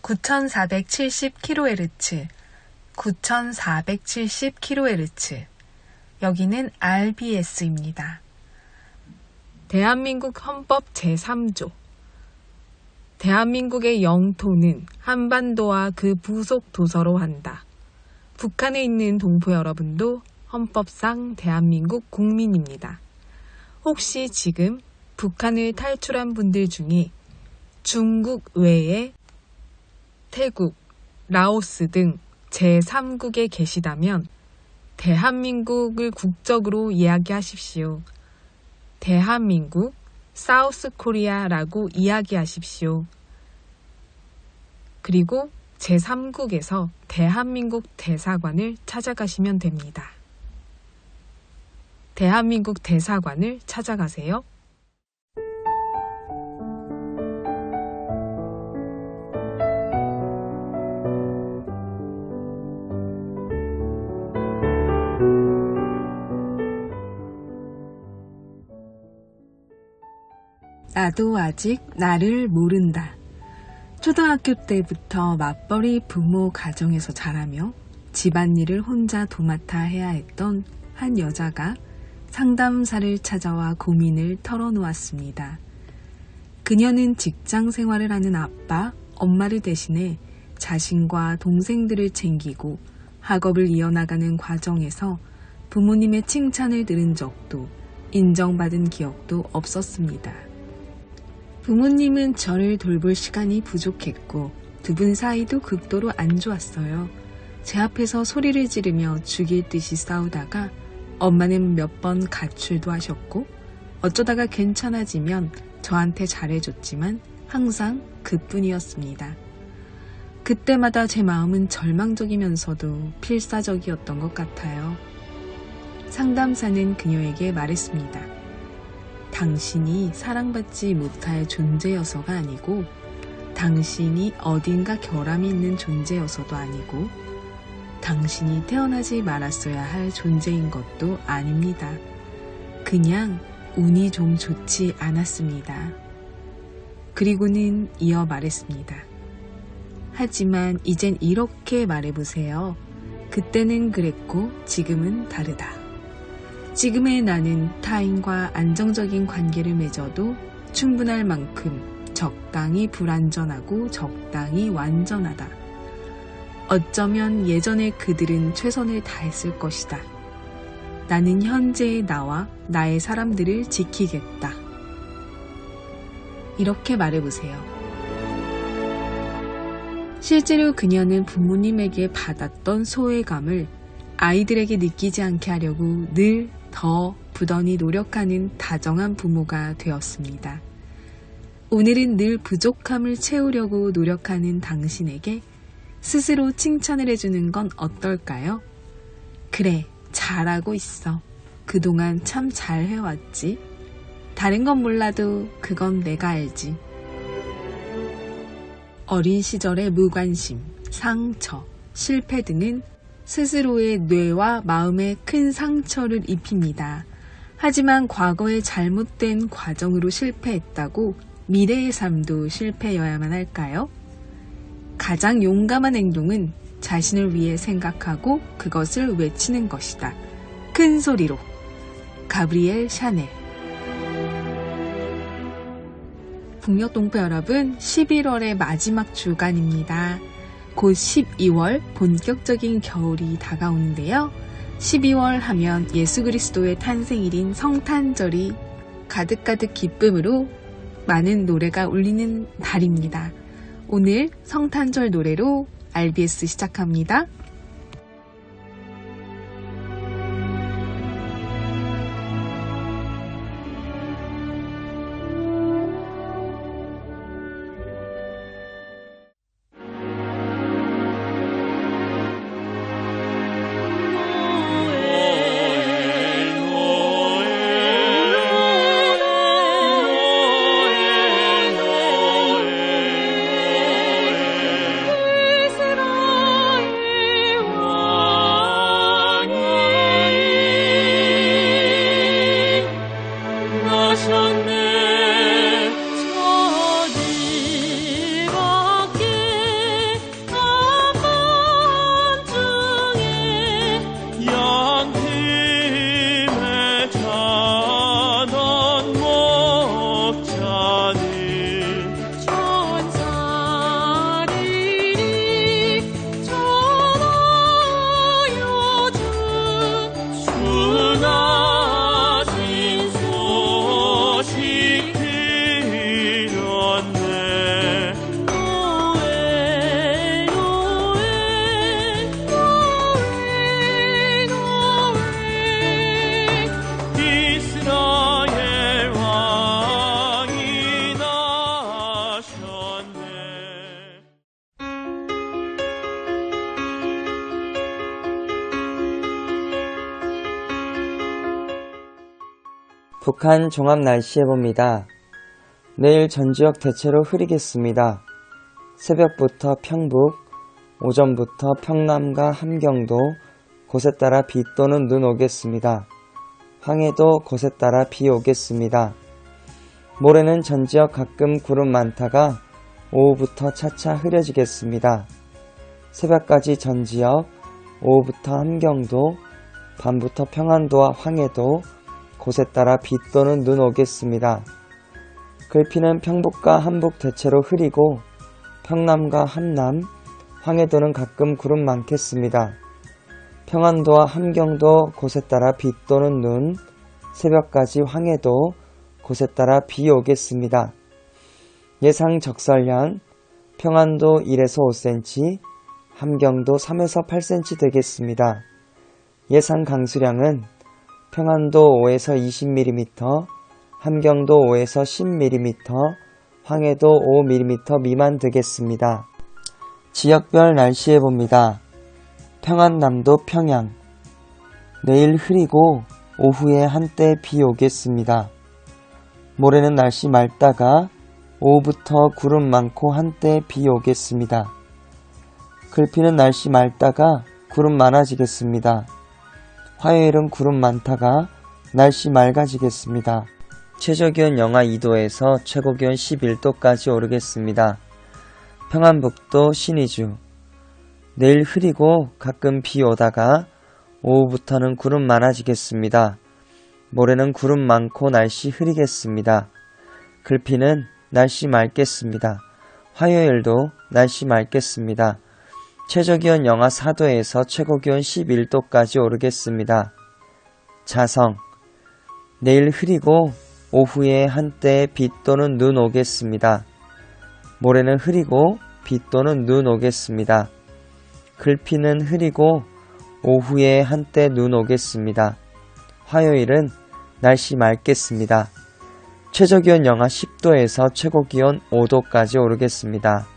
9470kHz, 9470kHz. 여기는 RBS입니다. 대한민국 헌법 제3조. 대한민국의 영토는 한반도와 그 부속 도서로 한다. 북한에 있는 동포 여러분도 헌법상 대한민국 국민입니다. 혹시 지금 북한을 탈출한 분들 중에 중국 외에 태국, 라오스 등 제3국에 계시다면 대한민국을 국적으로 이야기하십시오. 대한민국, 사우스 코리아라고 이야기하십시오. 그리고 제3국에서 대한민국 대사관을 찾아가시면 됩니다. 대한민국 대사관을 찾아가세요. 나도 아직 나를 모른다. 초등학교 때부터 맞벌이 부모 가정에서 자라며 집안일을 혼자 도맡아 해야 했던 한 여자가 상담사를 찾아와 고민을 털어놓았습니다. 그녀는 직장 생활을 하는 아빠, 엄마를 대신해 자신과 동생들을 챙기고 학업을 이어나가는 과정에서 부모님의 칭찬을 들은 적도 인정받은 기억도 없었습니다. 부모님은 저를 돌볼 시간이 부족했고 두 분 사이도 극도로 안 좋았어요. 제 앞에서 소리를 지르며 죽일 듯이 싸우다가 엄마는 몇 번 가출도 하셨고 어쩌다가 괜찮아지면 저한테 잘해줬지만 항상 그뿐이었습니다. 그때마다 제 마음은 절망적이면서도 필사적이었던 것 같아요. 상담사는 그녀에게 말했습니다. 당신이 사랑받지 못할 존재여서가 아니고 당신이 어딘가 결함이 있는 존재여서도 아니고 당신이 태어나지 말았어야 할 존재인 것도 아닙니다. 그냥 운이 좀 좋지 않았습니다. 그리고는 이어 말했습니다. 하지만 이젠 이렇게 말해보세요. 그때는 그랬고 지금은 다르다. 지금의 나는 타인과 안정적인 관계를 맺어도 충분할 만큼 적당히 불완전하고 적당히 완전하다. 어쩌면 예전에 그들은 최선을 다했을 것이다. 나는 현재의 나와 나의 사람들을 지키겠다. 이렇게 말해보세요. 실제로 그녀는 부모님에게 받았던 소외감을 아이들에게 느끼지 않게 하려고 늘 더 부단히 노력하는 다정한 부모가 되었습니다. 오늘은 늘 부족함을 채우려고 노력하는 당신에게 스스로 칭찬을 해주는 건 어떨까요? 그래, 잘하고 있어. 그동안 참 잘해왔지. 다른 건 몰라도 그건 내가 알지. 어린 시절의 무관심, 상처, 실패 등은 스스로의 뇌와 마음에 큰 상처를 입힙니다. 하지만 과거의 잘못된 과정으로 실패했다고 미래의 삶도 실패여야만 할까요? 가장 용감한 행동은 자신을 위해 생각하고 그것을 외치는 것이다. 큰 소리로. 가브리엘 샤넬. 북녘 동포 여러분, 11월의 마지막 주간입니다. 곧 12월 본격적인 겨울이 다가오는데요. 12월 하면 예수 그리스도의 탄생일인 성탄절이 가득가득 기쁨으로 많은 노래가 울리는 달입니다. 오늘 성탄절 노래로 RBS 시작합니다. 북한 종합 날씨 예보입니다. 내일 전 지역 대체로 흐리겠습니다. 새벽부터 평북, 오전부터 평남과 함경도 곳에 따라 비 또는 눈 오겠습니다. 황해도 곳에 따라 비 오겠습니다. 모레는 전 지역 가끔 구름 많다가 오후부터 차차 흐려지겠습니다. 새벽까지 전 지역, 오후부터 함경도, 밤부터 평안도와 황해도 곳에 따라 비 또는 눈 오겠습니다. 글피는 평북과 함북 대체로 흐리고 평남과 함남, 황해도는 가끔 구름 많겠습니다. 평안도와 함경도 곳에 따라 비 또는 눈, 새벽까지 황해도 곳에 따라 비 오겠습니다. 예상 적설량 평안도 1에서 5cm, 함경도 3에서 8cm 되겠습니다. 예상 강수량은 평안도 5에서 20mm, 함경도 5에서 10mm, 황해도 5mm 미만 되겠습니다. 지역별 날씨 예보입니다. 평안남도 평양 내일 흐리고 오후에 한때 비 오겠습니다. 모레는 날씨 맑다가 오후부터 구름 많고 한때 비 오겠습니다. 글피는 날씨 맑다가 구름 많아지겠습니다. 화요일은 구름 많다가 날씨 맑아지겠습니다. 최저기온 영하 2도에서 최고기온 11도까지 오르겠습니다. 평안북도 신의주 내일 흐리고 가끔 비 오다가 오후부터는 구름 많아지겠습니다. 모레는 구름 많고 날씨 흐리겠습니다. 글피는 날씨 맑겠습니다. 화요일도 날씨 맑겠습니다. 최저기온 영하 4도에서 최고기온 11도까지 오르겠습니다. 자성 내일 흐리고 오후에 한때 비 또는 눈 오겠습니다. 모레는 흐리고 비 또는 눈 오겠습니다. 글피는 흐리고 오후에 한때 눈 오겠습니다. 화요일은 날씨 맑겠습니다. 최저기온 영하 10도에서 최고기온 5도까지 오르겠습니다.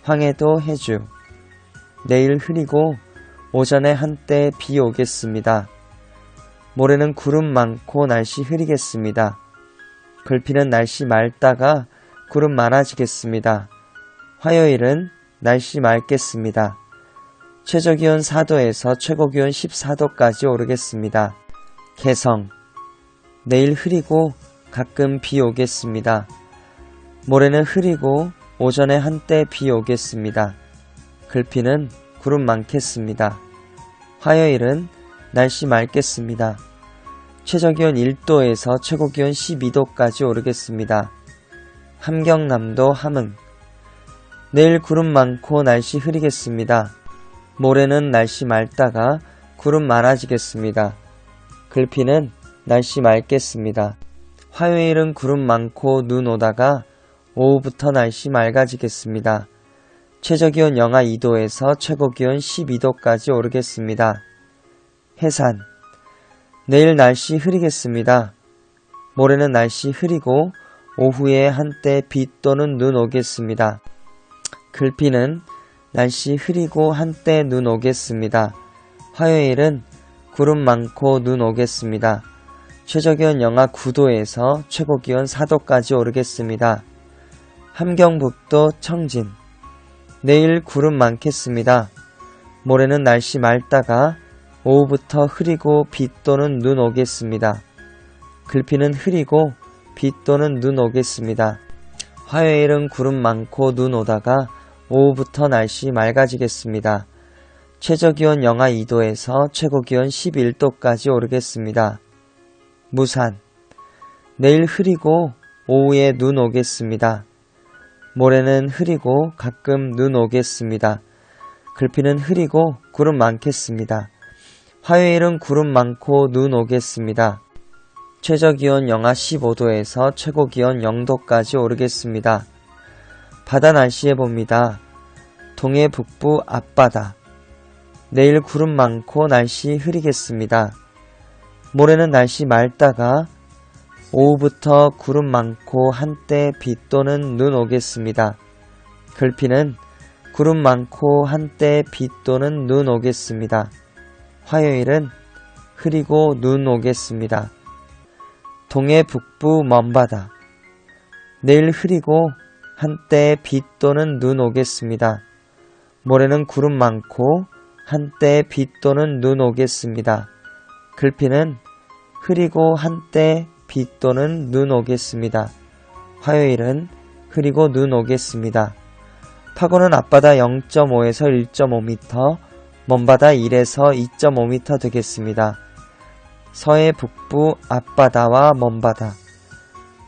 황해도 해주 내일 흐리고 오전에 한때 비 오겠습니다. 모레는 구름 많고 날씨 흐리겠습니다. 글피는 날씨 맑다가 구름 많아지겠습니다. 화요일은 날씨 맑겠습니다. 최저기온 4도에서 최고기온 14도까지 오르겠습니다. 개성 내일 흐리고 가끔 비 오겠습니다. 모레는 흐리고 오전에 한때 비 오겠습니다. 글피는 구름 많겠습니다. 화요일은 날씨 맑겠습니다. 최저기온 1도에서 최고기온 12도까지 오르겠습니다. 함경남도 함흥 내일 구름 많고 날씨 흐리겠습니다. 모레는 날씨 맑다가 구름 많아지겠습니다. 글피는 날씨 맑겠습니다. 화요일은 구름 많고 눈 오다가 오후부터 날씨 맑아지겠습니다. 최저기온 영하 2도에서 최고기온 12도까지 오르겠습니다. 해산 내일 날씨 흐리겠습니다. 모레는 날씨 흐리고 오후에 한때 비 또는 눈 오겠습니다. 글피는 날씨 흐리고 한때 눈 오겠습니다. 화요일은 구름 많고 눈 오겠습니다. 최저기온 영하 9도에서 최고기온 4도까지 오르겠습니다. 함경북도 청진 내일 구름 많겠습니다. 모레는 날씨 맑다가 오후부터 흐리고 비 또는 눈 오겠습니다. 글피는 흐리고 비 또는 눈 오겠습니다. 화요일은 구름 많고 눈 오다가 오후부터 날씨 맑아지겠습니다. 최저기온 영하 2도에서 최고기온 11도까지 오르겠습니다. 무산 내일 흐리고 오후에 눈 오겠습니다. 모레는 흐리고 가끔 눈 오겠습니다. 글피는 흐리고 구름 많겠습니다. 화요일은 구름 많고 눈 오겠습니다. 최저기온 영하 15도에서 최고기온 0도까지 오르겠습니다. 바다 날씨 예보입니다. 동해 북부 앞바다 내일 구름 많고 날씨 흐리겠습니다. 모레는 날씨 맑다가 오후부터 구름 많고 한때 비 또는 눈 오겠습니다. 글피는 구름 많고 한때 비 또는 눈 오겠습니다. 화요일은 흐리고 눈 오겠습니다. 동해 북부 먼바다. 내일 흐리고 한때 비 또는 눈 오겠습니다. 모레는 구름 많고 한때 비 또는 눈 오겠습니다. 글피는 흐리고 한때 비 또는 눈 오겠습니다. 화요일은 흐리고 눈 오겠습니다. 파고는 앞바다 0.5에서 1.5m, 먼바다 1에서 2.5m 되겠습니다. 서해 북부 앞바다와 먼바다.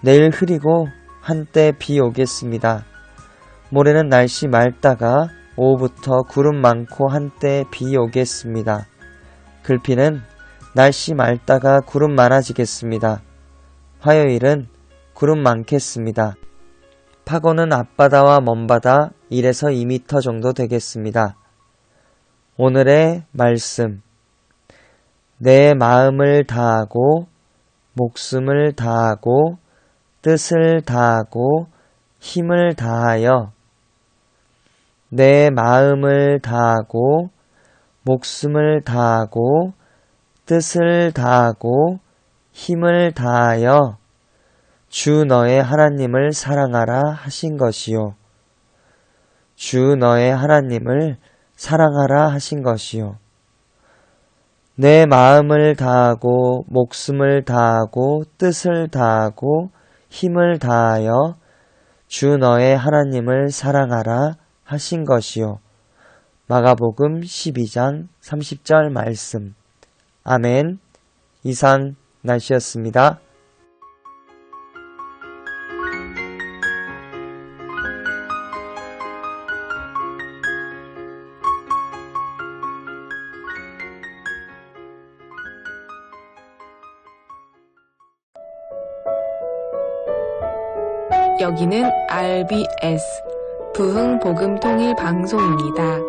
내일 흐리고 한때 비 오겠습니다. 모레는 날씨 맑다가 오후부터 구름 많고 한때 비 오겠습니다. 글피는 날씨 맑다가 구름 많아지겠습니다. 화요일은 구름 많겠습니다. 파고는 앞바다와 먼바다 1에서 2m 정도 되겠습니다. 오늘의 말씀. 내 마음을 다하고 목숨을 다하고 뜻을 다하고 힘을 다하여 내 마음을 다하고 목숨을 다하고 뜻을 다하고 힘을 다하여 주 너의 하나님을 사랑하라 하신 것이요. 주 너의 하나님을 사랑하라 하신 것이요. 내 마음을 다하고 목숨을 다하고 뜻을 다하고 힘을 다하여 주 너의 하나님을 사랑하라 하신 것이요. 마가복음 12장 30절 말씀. 아멘. 이상 날씨였습니다. 여기는 RBS 부흥복음통일방송입니다.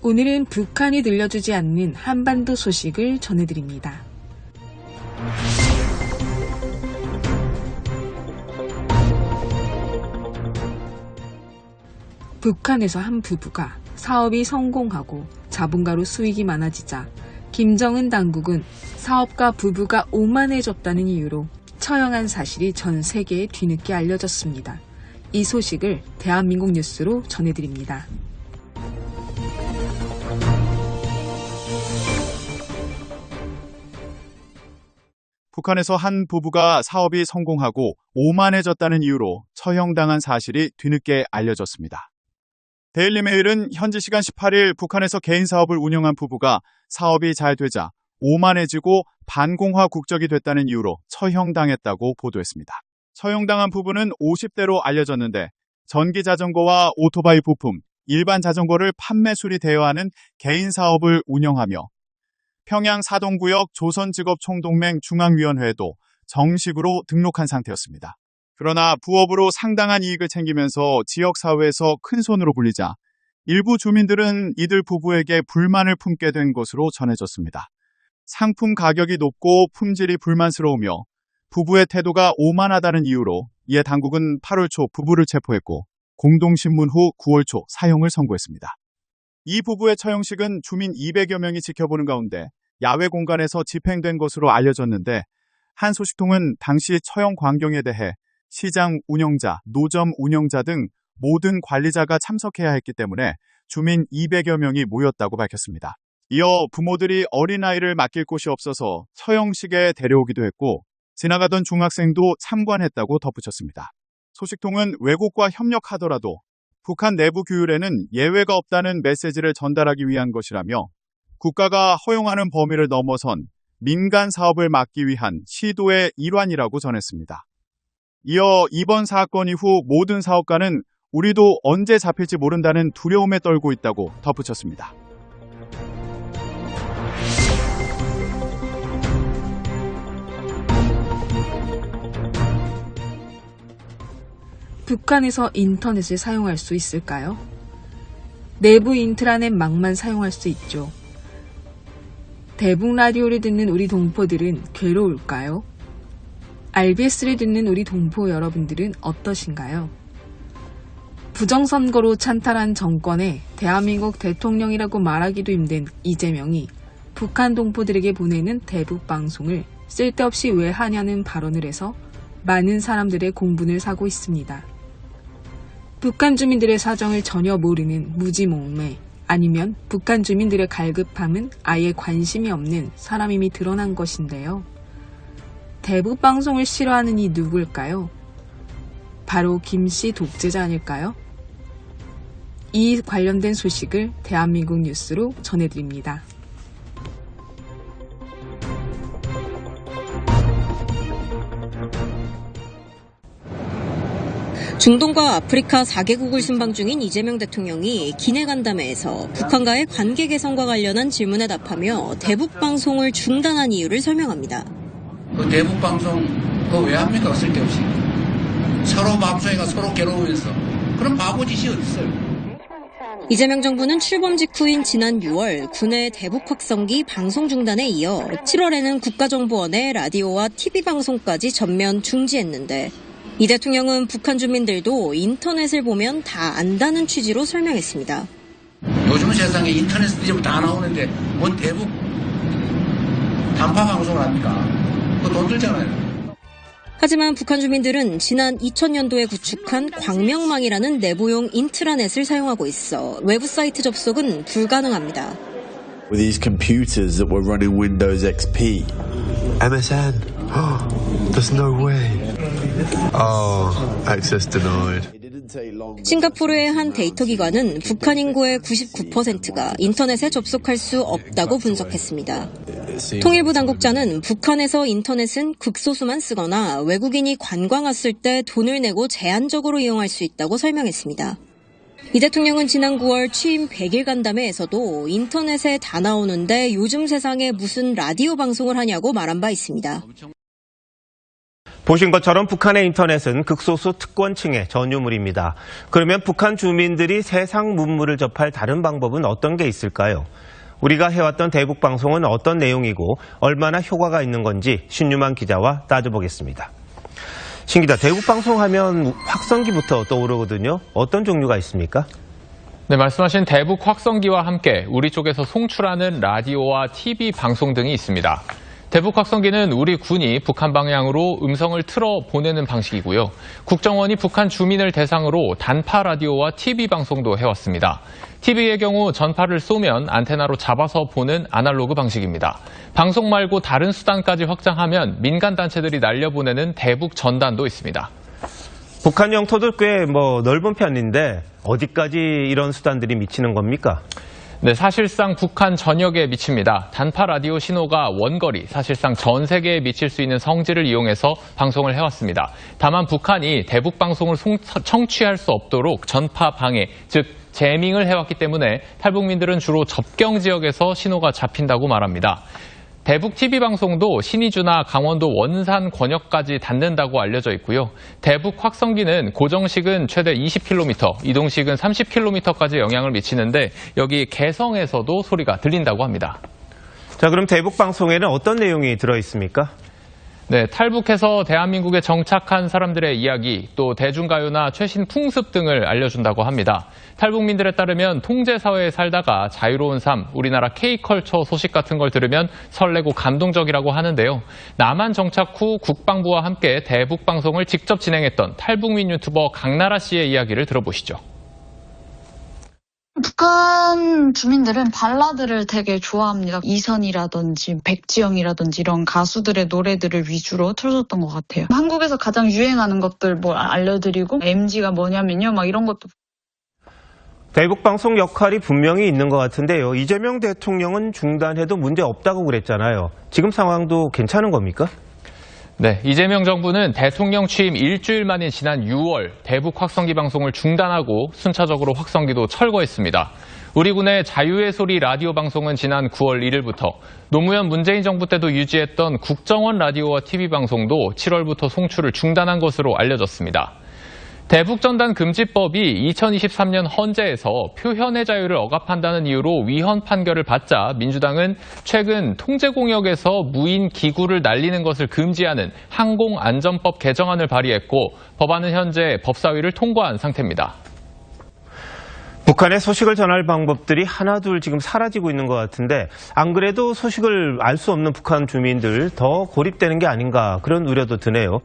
오늘은 북한이 들려주지 않는 한반도 소식을 전해드립니다. 북한에서 한 부부가 사업이 성공하고 자본가로 수익이 많아지자 김정은 당국은 사업가 부부가 오만해졌다는 이유로 처형한 사실이 전 세계에 뒤늦게 알려졌습니다. 이 소식을 대한민국 뉴스로 전해드립니다. 북한에서 한 부부가 사업이 성공하고 오만해졌다는 이유로 처형당한 사실이 뒤늦게 알려졌습니다. 데일리메일은 현지 시간 18일 북한에서 개인 사업을 운영한 부부가 사업이 잘 되자 오만해지고 반공화 국적이 됐다는 이유로 처형당했다고 보도했습니다. 처형당한 부부는 50대로 알려졌는데 전기자전거와 오토바이 부품, 일반 자전거를 판매 수리되어 하는 개인 사업을 운영하며 평양 사동구역 조선직업총동맹 중앙위원회에도 정식으로 등록한 상태였습니다. 그러나 부업으로 상당한 이익을 챙기면서 지역사회에서 큰손으로 불리자 일부 주민들은 이들 부부에게 불만을 품게 된 것으로 전해졌습니다. 상품 가격이 높고 품질이 불만스러우며 부부의 태도가 오만하다는 이유로 이에 당국은 8월 초 부부를 체포했고 공동신문 후 9월 초 사형을 선고했습니다. 이 부부의 처형식은 주민 200여 명이 지켜보는 가운데 야외 공간에서 집행된 것으로 알려졌는데 한 소식통은 당시 처형 광경에 대해 시장 운영자, 노점 운영자 등 모든 관리자가 참석해야 했기 때문에 주민 200여 명이 모였다고 밝혔습니다. 이어 부모들이 어린아이를 맡길 곳이 없어서 처형식에 데려오기도 했고 지나가던 중학생도 참관했다고 덧붙였습니다. 소식통은 외국과 협력하더라도 북한 내부 규율에는 예외가 없다는 메시지를 전달하기 위한 것이라며 국가가 허용하는 범위를 넘어선 민간 사업을 막기 위한 시도의 일환이라고 전했습니다. 이어 이번 사건 이후 모든 사업가는 우리도 언제 잡힐지 모른다는 두려움에 떨고 있다고 덧붙였습니다. 북한에서 인터넷을 사용할 수 있을까요? 내부 인트라넷망만 사용할 수 있죠. 대북 라디오를 듣는 우리 동포들은 괴로울까요? RBS를 듣는 우리 동포 여러분들은 어떠신가요? 부정선거로 찬탈한 정권에 대한민국 대통령이라고 말하기도 힘든 이재명이 북한 동포들에게 보내는 대북 방송을 쓸데없이 왜 하냐는 발언을 해서 많은 사람들의 공분을 사고 있습니다. 북한 주민들의 사정을 전혀 모르는 무지몽매, 아니면 북한 주민들의 갈급함은 아예 관심이 없는 사람임이 드러난 것인데요. 대북 방송을 싫어하는 이 누구일까요? 바로 김씨 독재자 아닐까요? 이 관련된 소식을 대한민국 뉴스로 전해드립니다. 중동과 아프리카 4개국을 순방 중인 이재명 대통령이 기내 간담회에서 북한과의 관계 개선과 관련한 질문에 답하며 대북 방송을 중단한 이유를 설명합니다. 그 대북 방송 그거 왜 합니까? 쓸데없이. 서로 방송이가 서로 괴로우면서. 그런 바보짓이 어딨어요? 이재명 정부는 출범 직후인 지난 6월 군의 대북 확성기 방송 중단에 이어 7월에는 국가정보원의 라디오와 TV 방송까지 전면 중지했는데 이 대통령은 북한 주민들도 인터넷을 보면 다 안다는 취지로 설명했습니다. 요즘 세상에 인터넷 뒤집어 다 나오는데 뭔 대북 단파 방송을 합니까? 그거 돈 들잖아요. 하지만 북한 주민들은 지난 2000년도에 구축한 광명망이라는 내부용 인트라넷을 사용하고 있어 외부 사이트 접속은 불가능합니다. With these computers that were running Windows XP. MSN. There's no way. Access denied. 싱가포르의 한 데이터 기관은 북한 인구의 99%가 인터넷에 접속할 수 없다고 분석했습니다. 통일부 당국자는 북한에서 인터넷은 극소수만 쓰거나 외국인이 관광 왔을 때 돈을 내고 제한적으로 이용할 수 있다고 설명했습니다. 이 대통령은 지난 9월 취임 100일 간담회에서도 인터넷에 다 나오는데 요즘 세상에 무슨 라디오 방송을 하냐고 말한 바 있습니다. 보신 것처럼 북한의 인터넷은 극소수 특권층의 전유물입니다. 그러면 북한 주민들이 세상 문물을 접할 다른 방법은 어떤 게 있을까요? 우리가 해왔던 대북 방송은 어떤 내용이고 얼마나 효과가 있는 건지 신유만 기자와 따져보겠습니다. 신 기자, 대북 방송하면 확성기부터 떠오르거든요. 어떤 종류가 있습니까? 네, 말씀하신 대북 확성기와 함께 우리 쪽에서 송출하는 라디오와 TV 방송 등이 있습니다. 대북 확성기는 우리 군이 북한 방향으로 음성을 틀어 보내는 방식이고요. 국정원이 북한 주민을 대상으로 단파 라디오와 TV 방송도 해왔습니다. TV의 경우 전파를 쏘면 안테나로 잡아서 보는 아날로그 방식입니다. 방송 말고 다른 수단까지 확장하면 민간 단체들이 날려보내는 대북 전단도 있습니다. 북한 영토도 꽤 넓은 편인데 어디까지 이런 수단들이 미치는 겁니까? 네, 사실상 북한 전역에 미칩니다. 단파 라디오 신호가 원거리, 사실상 전 세계에 미칠 수 있는 성질을 이용해서 방송을 해왔습니다. 다만 북한이 대북 방송을 청취할 수 없도록 전파 방해, 즉 제밍을 해왔기 때문에 탈북민들은 주로 접경 지역에서 신호가 잡힌다고 말합니다. 대북 TV 방송도 신의주나 강원도 원산 권역까지 닿는다고 알려져 있고요. 대북 확성기는 고정식은 최대 20km, 이동식은 30km까지 영향을 미치는데 여기 개성에서도 소리가 들린다고 합니다. 자, 그럼 대북 방송에는 어떤 내용이 들어있습니까? 네, 탈북해서 대한민국에 정착한 사람들의 이야기, 또 대중가요나 최신 풍습 등을 알려준다고 합니다. 탈북민들에 따르면 통제사회에 살다가 자유로운 삶, 우리나라 K컬처 소식 같은 걸 들으면 설레고 감동적이라고 하는데요. 남한 정착 후 국방부와 함께 대북 방송을 직접 진행했던 탈북민 유튜버 강나라 씨의 이야기를 들어보시죠. 북한 주민들은 발라드를 되게 좋아합니다. 이선이라든지 백지영이라든지 이런 가수들의 노래들을 위주로 틀어줬던 것 같아요. 한국에서 가장 유행하는 것들 알려드리고 MG가 뭐냐면요. 이런 것도. 대북 방송 역할이 분명히 있는 것 같은데요. 이재명 대통령은 중단해도 문제 없다고 그랬잖아요. 지금 상황도 괜찮은 겁니까? 네, 이재명 정부는 대통령 취임 일주일 만인 지난 6월 대북 확성기 방송을 중단하고 순차적으로 확성기도 철거했습니다. 우리 군의 자유의 소리 라디오 방송은 지난 9월 1일부터, 노무현 문재인 정부 때도 유지했던 국정원 라디오와 TV 방송도 7월부터 송출을 중단한 것으로 알려졌습니다. 대북전단 금지법이 2023년 헌재에서 표현의 자유를 억압한다는 이유로 위헌 판결을 받자 민주당은 최근 통제공역에서 무인 기구를 날리는 것을 금지하는 항공안전법 개정안을 발의했고 법안은 현재 법사위를 통과한 상태입니다. 북한의 소식을 전할 방법들이 하나둘 지금 사라지고 있는 것 같은데 안 그래도 소식을 알 수 없는 북한 주민들 더 고립되는 게 아닌가 그런 우려도 드네요.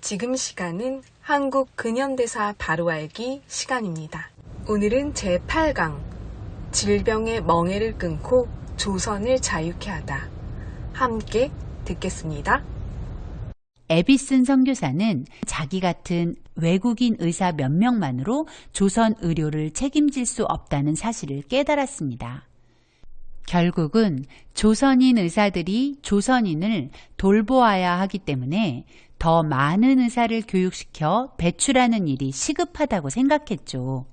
지금 시간은 한국 근현대사 바로 알기 시간입니다. 오늘은 제8강 질병의 멍에를 끊고 조선을 자유케 하다. 함께 듣겠습니다. 에비슨 선교사는 자기 같은 외국인 의사 몇 명만으로 조선 의료를 책임질 수 없다는 사실을 깨달았습니다. 결국은 조선인 의사들이 조선인을 돌보아야 하기 때문에 더 많은 의사를 교육시켜 배출하는 일이 시급하다고 생각했죠.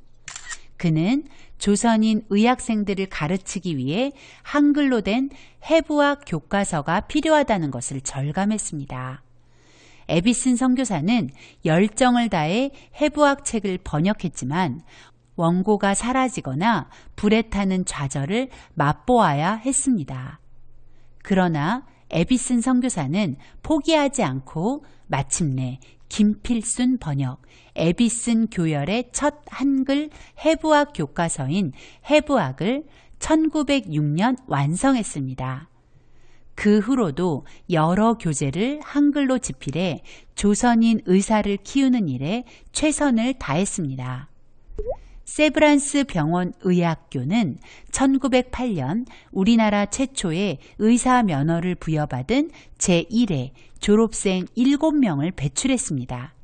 그는 조선인 의학생들을 가르치기 위해 한글로 된 해부학 교과서가 필요하다는 것을 절감했습니다. 에비슨 선교사는 열정을 다해 해부학 책을 번역했지만 원고가 사라지거나 불에 타는 좌절을 맛보아야 했습니다. 그러나 에비슨 선교사는 포기하지 않고 마침내 김필순 번역, 에비슨 교열의 첫 한글 해부학 교과서인 해부학을 1906년 완성했습니다. 그 후로도 여러 교재를 한글로 집필해 조선인 의사를 키우는 일에 최선을 다했습니다. 세브란스 병원 의학교는 1908년 우리나라 최초의 의사 면허를 부여받은 제1회 졸업생 7명을 배출했습니다.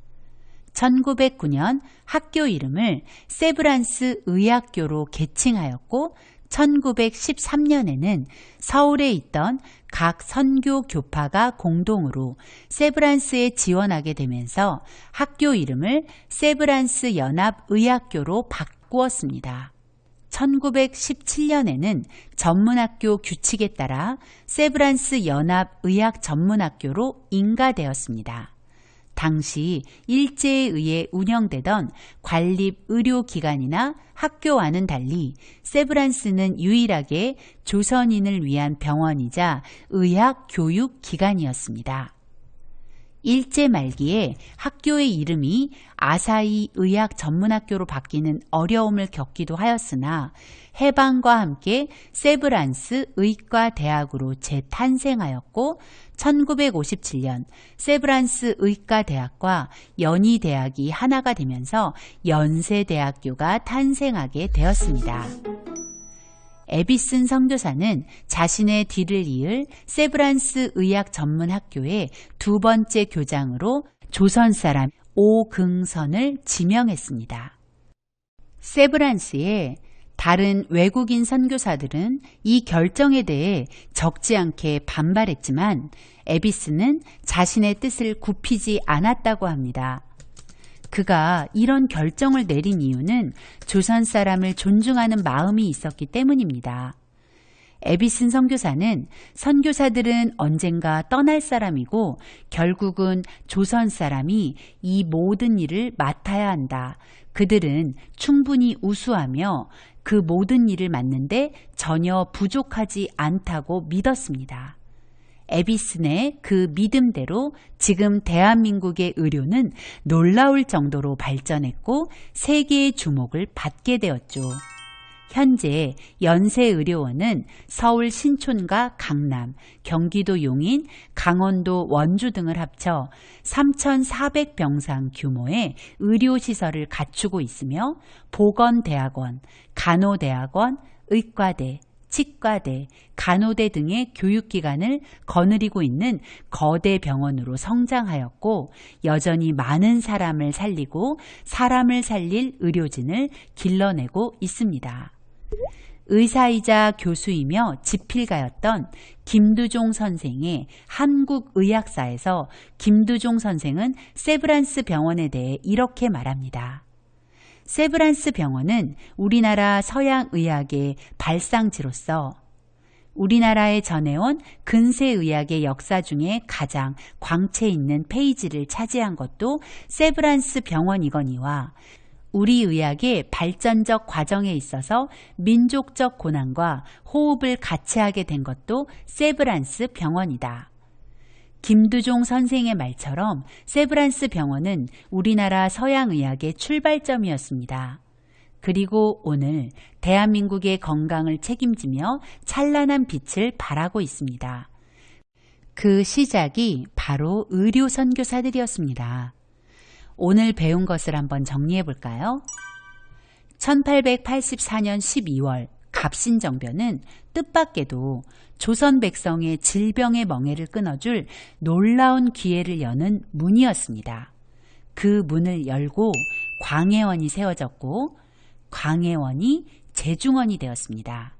1909년 학교 이름을 세브란스 의학교로 개칭하였고 1913년에는 서울에 있던 각 선교 교파가 공동으로 세브란스에 지원하게 되면서 학교 이름을 세브란스 연합의학교로 바꾸었습니다. 1917년에는 전문학교 규칙에 따라 세브란스 연합의학전문학교로 인가되었습니다. 당시 일제에 의해 운영되던 관립의료기관이나 학교와는 달리 세브란스는 유일하게 조선인을 위한 병원이자 의학교육기관이었습니다. 일제 말기에 학교의 이름이 아사히 의학전문학교로 바뀌는 어려움을 겪기도 하였으나 해방과 함께 세브란스 의과대학으로 재탄생하였고 1957년 세브란스 의과대학과 연희대학이 하나가 되면서 연세대학교가 탄생하게 되었습니다. 에비슨 선교사는 자신의 뒤를 이을 세브란스 의학전문학교의 두 번째 교장으로 조선 사람 오긍선을 지명했습니다. 세브란스의 다른 외국인 선교사들은 이 결정에 대해 적지 않게 반발했지만 에비스는 자신의 뜻을 굽히지 않았다고 합니다. 그가 이런 결정을 내린 이유는 조선 사람을 존중하는 마음이 있었기 때문입니다. 에비슨 선교사는 선교사들은 언젠가 떠날 사람이고 결국은 조선 사람이 이 모든 일을 맡아야 한다. 그들은 충분히 우수하며 그 모든 일을 맡는데 전혀 부족하지 않다고 믿었습니다. 에비슨의 그 믿음대로 지금 대한민국의 의료는 놀라울 정도로 발전했고 세계의 주목을 받게 되었죠. 현재 연세의료원은 서울 신촌과 강남, 경기도 용인, 강원도 원주 등을 합쳐 3,400병상 규모의 의료시설을 갖추고 있으며 보건대학원, 간호대학원, 의과대, 치과대, 간호대 등의 교육기관을 거느리고 있는 거대 병원으로 성장하였고 여전히 많은 사람을 살리고 사람을 살릴 의료진을 길러내고 있습니다. 의사이자 교수이며 지필가였던 김두종 선생의 한국의학사에서 김두종 선생은 세브란스 병원에 대해 이렇게 말합니다. 세브란스 병원은 우리나라 서양의학의 발상지로서 우리나라에 전해온 근세의학의 역사 중에 가장 광채 있는 페이지를 차지한 것도 세브란스 병원이거니와 우리 의학의 발전적 과정에 있어서 민족적 고난과 호흡을 같이 하게 된 것도 세브란스 병원이다. 김두종 선생의 말처럼 세브란스 병원은 우리나라 서양의학의 출발점이었습니다. 그리고 오늘 대한민국의 건강을 책임지며 찬란한 빛을 발하고 있습니다. 그 시작이 바로 의료 선교사들이었습니다. 오늘 배운 것을 한번 정리해 볼까요? 1884년 12월 갑신정변은 뜻밖에도 조선 백성의 질병의 멍에를 끊어줄 놀라운 기회를 여는 문이었습니다. 그 문을 열고 광해원이 세워졌고 광해원이 제중원이 되었습니다.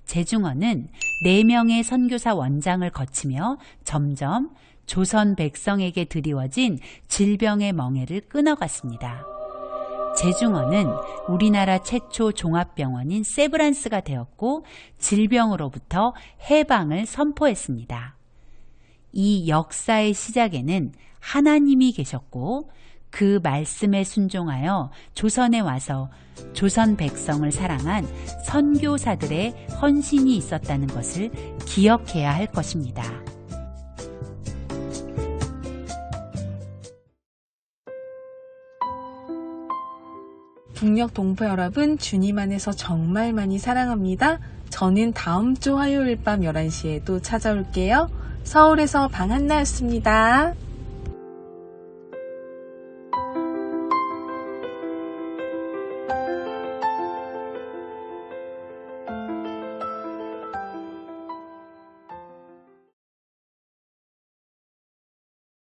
제중원은 4명의 선교사 원장을 거치며 점점 조선 백성에게 드리워진 질병의 멍에를 끊어갔습니다. 제중원은 우리나라 최초 종합병원인 세브란스가 되었고 질병으로부터 해방을 선포했습니다. 이 역사의 시작에는 하나님이 계셨고 그 말씀에 순종하여 조선에 와서 조선 백성을 사랑한 선교사들의 헌신이 있었다는 것을 기억해야 할 것입니다. 북녘 동포 여러분, 주님 안에서 정말 많이 사랑합니다. 저는 다음 주 화요일 밤 11시에 또 찾아올게요. 서울에서 방한나였습니다.